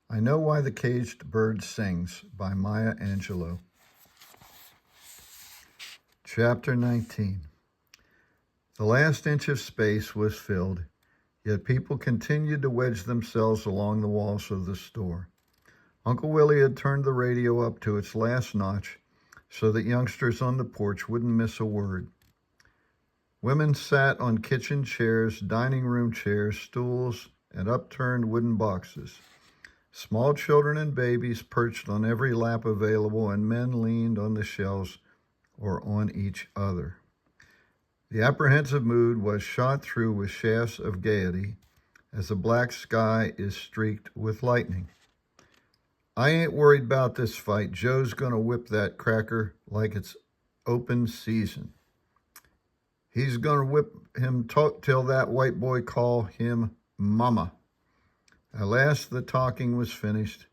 I Know Why the Caged Bird Sings by Maya Angelou. Chapter 19. The last inch of space was filled, yet people continued to wedge themselves along the walls of the store. Uncle Willie had turned the radio up to its last notch so that youngsters on the porch wouldn't miss a word. Women sat on kitchen chairs, dining room chairs, stools, and upturned wooden boxes. Small children and babies perched on every lap available, and men leaned on the shelves or on each other. The apprehensive mood was shot through with shafts of gaiety as the black sky is streaked with lightning. I ain't worried about this fight. Joe's gonna whip that cracker like it's open season. He's gonna whip him till that white boy call him mama. At last the talking was finished,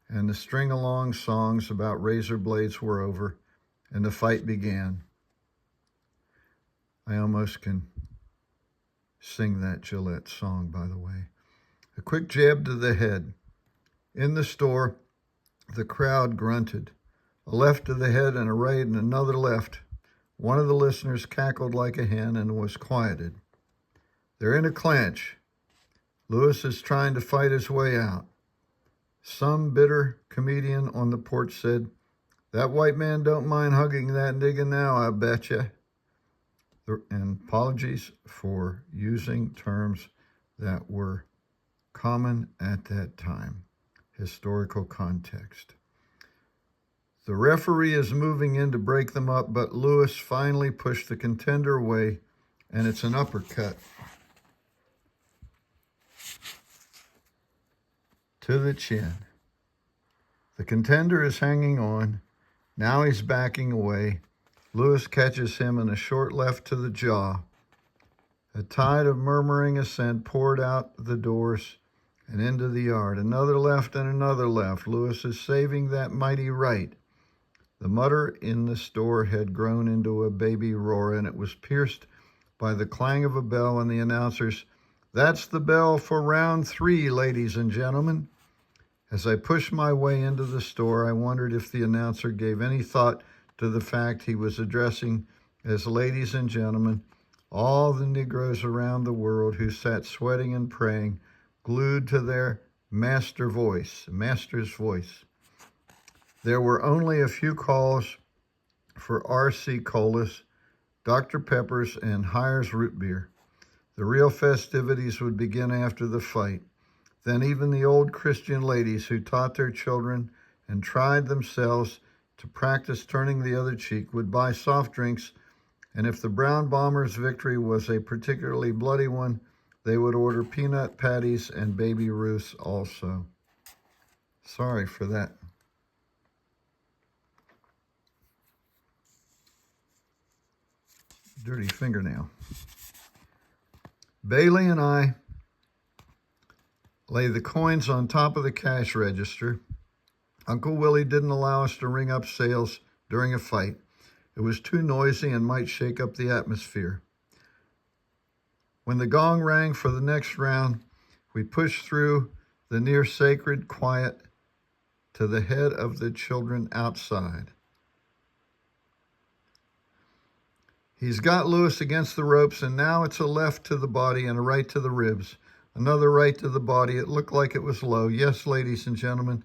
and the string-along songs about razor blades were over, and the fight began. I almost can sing that Gillette song, by the way. A quick jab to the head. In the store, the crowd grunted. A left to the head and a right and another left. One of the listeners cackled like a hen and was quieted. They're in a clinch. Lewis is trying to fight his way out. Some bitter comedian on the porch said, "That white man don't mind hugging that nigga now, I betcha." And apologies for using terms that were common at that time. Historical context. The referee is moving in to break them up, but Lewis finally pushed the contender away, and it's an uppercut to the chin. The contender is hanging on. Now he's backing away. Lewis catches him in a short left to the jaw. A tide of murmuring assent poured out the doors and into the yard. Another left and another left. Lewis is saving that mighty right. The mutter in the store had grown into a baby roar, and it was pierced by the clang of a bell and the announcers, "That's the bell for round 3, ladies and gentlemen." As I pushed my way into the store, I wondered if the announcer gave any thought to the fact he was addressing as ladies and gentlemen all the Negroes around the world who sat sweating and praying, glued to their master's voice. There were only a few calls for RC Colas, Dr. Peppers, and Hires root beer. The real festivities would begin after the fight. Then even the old Christian ladies who taught their children and tried themselves to practice turning the other cheek would buy soft drinks, and if the Brown Bombers' victory was a particularly bloody one, they would order peanut patties and Baby Ruths also. Sorry for that. Dirty fingernail. Bailey and I lay the coins on top of the cash register. Uncle Willie didn't allow us to ring up sales during a fight. It was too noisy and might shake up the atmosphere. When the gong rang for the next round, we pushed through the near sacred quiet to the head of the children outside. He's got Lewis against the ropes, and now it's a left to the body and a right to the ribs. Another right to the body. It looked like it was low. Yes, ladies and gentlemen,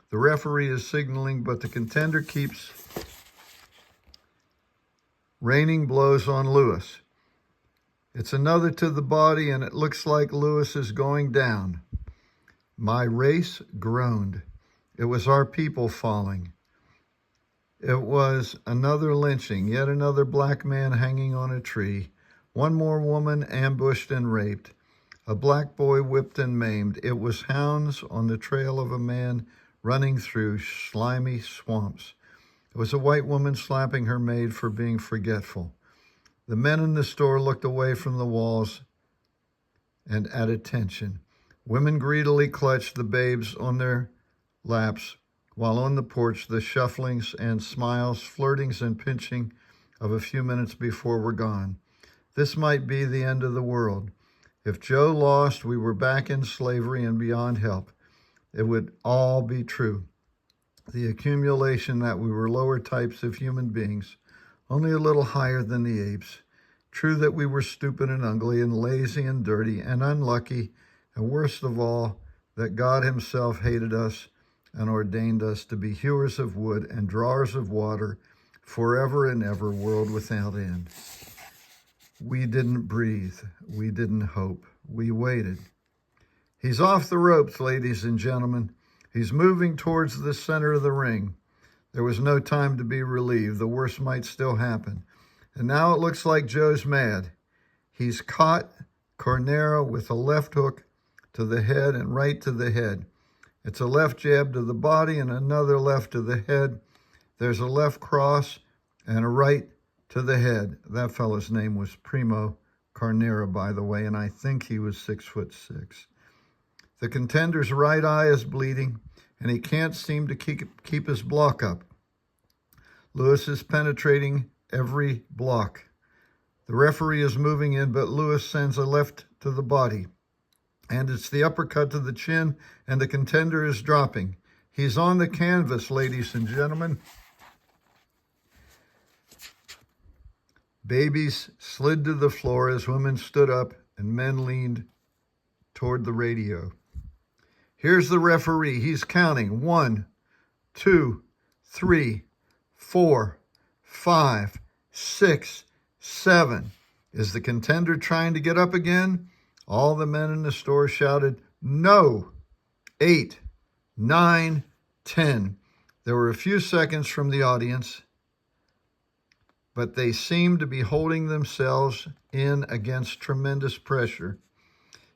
the referee is signaling, but the contender keeps raining blows on Lewis. It's another to the body, and it looks like Lewis is going down. My race groaned. It was our people falling. It was another lynching, yet another black man hanging on a tree. One more woman ambushed and raped. A black boy whipped and maimed. It was hounds on the trail of a man running through slimy swamps. It was a white woman slapping her maid for being forgetful. The men in the store looked away from the walls and at attention. Women greedily clutched the babes on their laps, while on the porch the shufflings and smiles, flirtings and pinching of a few minutes before were gone. This might be the end of the world. If Joe lost, we were back in slavery and beyond help. it would all be true. The accumulation that we were lower types of human beings, only a little higher than the apes. True that we were stupid and ugly and lazy and dirty and unlucky, and worst of all, that God himself hated us and ordained us to be hewers of wood and drawers of water forever and ever, world without end. We didn't breathe. We didn't hope. We waited. He's off the ropes, ladies and gentlemen. He's moving towards the center of the ring. There was no time to be relieved. The worst might still happen. And now it looks like Joe's mad. He's caught Carnero with a left hook to the head and right to the head. It's a left jab to the body and another left to the head. There's a left cross and a right to the head. That fellow's name was Primo Carnero, by the way, and I think he was 6'6". The contender's right eye is bleeding, and he can't seem to keep his block up. Lewis is penetrating every block. The referee is moving in, but Lewis sends a left to the body, and it's the uppercut to the chin, and the contender is dropping. He's on the canvas, ladies and gentlemen. Babies slid to the floor as women stood up and men leaned toward the radio. Here's the referee. He's counting 1, 2, 3, 4, 5, 6, 7. Is the contender trying to get up again? All the men in the store shouted, no. 8, 9, 10. There were a few seconds from the audience, but they seemed to be holding themselves in against tremendous pressure.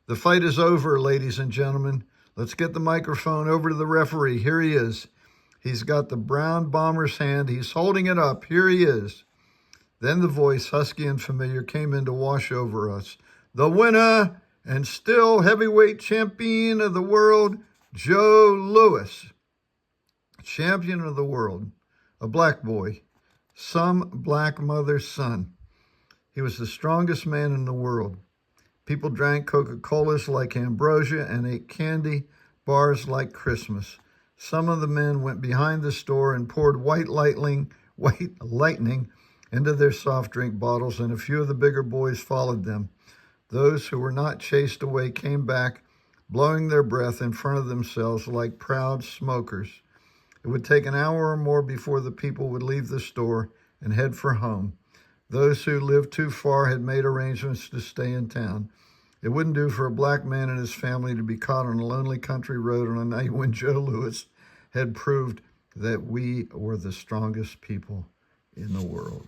The fight is over, ladies and gentlemen. Let's get the microphone over to the referee. Here he is. He's got the brown bomber's hand. He's holding it up. Here he is. Then the voice, husky and familiar, came in to wash over us. The winner and still heavyweight champion of the world, Joe Louis. Champion of the world, a black boy, some black mother's son. He was the strongest man in the world. People drank Coca-Colas like ambrosia and ate candy bars like Christmas. Some of the men went behind the store and poured white lightning into their soft drink bottles, and a few of the bigger boys followed them. Those who were not chased away came back, blowing their breath in front of themselves like proud smokers. It would take an hour or more before the people would leave the store and head for home. Those who lived too far had made arrangements to stay in town. It wouldn't do for a black man and his family to be caught on a lonely country road on a night when Joe Louis had proved that we were the strongest people in the world.